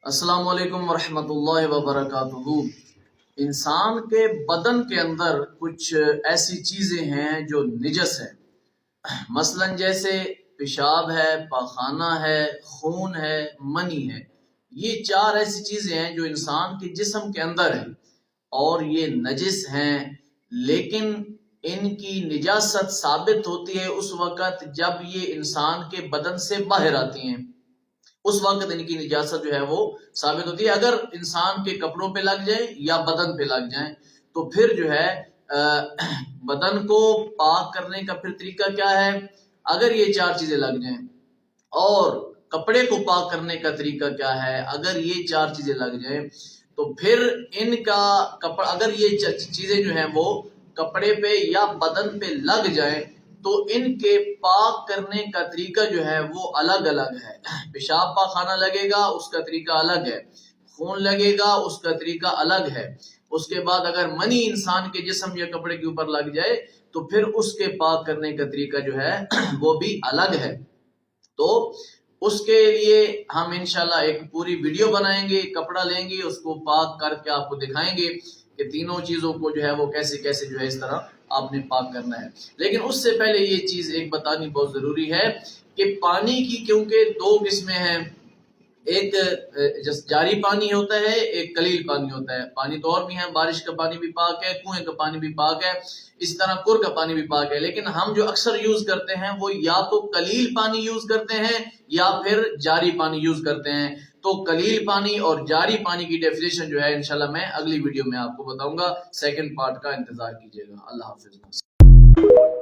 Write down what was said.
السلام علیکم ورحمۃ اللہ وبرکاتہ۔ انسان کے بدن کے اندر کچھ ایسی چیزیں ہیں جو نجس ہے، مثلا جیسے پیشاب ہے، پاخانہ ہے، خون ہے، منی ہے۔ یہ چار ایسی چیزیں ہیں جو انسان کے جسم کے اندر ہیں اور یہ نجس ہیں، لیکن ان کی نجاست ثابت ہوتی ہے اس وقت جب یہ انسان کے بدن سے باہر آتی ہیں، اس وقت ان کی نجاست جو ہے وہ ثابت ہوتی ہے۔ اگر انسان کے کپڑوں پہ لگ جائیں یا بدن پہ لگ جائیں تو پھر جو ہے بدن کو پاک کرنے کا پھر طریقہ کیا ہے؟ اگر یہ چار چیزیں لگ جائیں، اور کپڑے کو پاک کرنے کا طریقہ کیا ہے؟ اگر یہ چار چیزیں لگ جائیں تو پھر ان کا اگر یہ چیزیں جو ہیں وہ کپڑے پہ یا بدن پہ لگ جائیں تو ان کے پاک کرنے کا طریقہ جو ہے وہ الگ الگ ہے۔ پیشاب پاخانہ لگے گا، اس کا طریقہ الگ ہے، خون لگے گا، اس کا طریقہ الگ ہے۔ اس کے بعد اگر منی انسان کے جسم یا کپڑے کے اوپر لگ جائے تو پھر اس کے پاک کرنے کا طریقہ جو ہے وہ بھی الگ ہے۔ تو اس کے لیے ہم انشاءاللہ ایک پوری ویڈیو بنائیں گے، کپڑا لیں گے، اس کو پاک کر کے آپ کو دکھائیں گے کہ تینوں چیزوں کو جو ہے وہ کیسے کیسے جو ہے اس طرح آپ نے پاک کرنا ہے۔ لیکن اس سے پہلے یہ چیز ایک بتانی بہت ضروری ہے کہ پانی کی کیونکہ دو قسمیں ہیں، ایک جاری پانی ہوتا ہے، ایک قلیل پانی ہوتا ہے۔ پانی تو اور بھی ہے، بارش کا پانی بھی پاک ہے، کنویں کا پانی بھی پاک ہے، اس طرح کور کا پانی بھی پاک ہے، لیکن ہم جو اکثر یوز کرتے ہیں وہ یا تو قلیل پانی یوز کرتے ہیں یا پھر جاری پانی یوز کرتے ہیں۔ تو قلیل پانی اور جاری پانی کی ڈیفینیشن جو ہے انشاءاللہ میں اگلی ویڈیو میں آپ کو بتاؤں گا۔ سیکنڈ پارٹ کا انتظار کیجیے گا۔ اللہ حافظ۔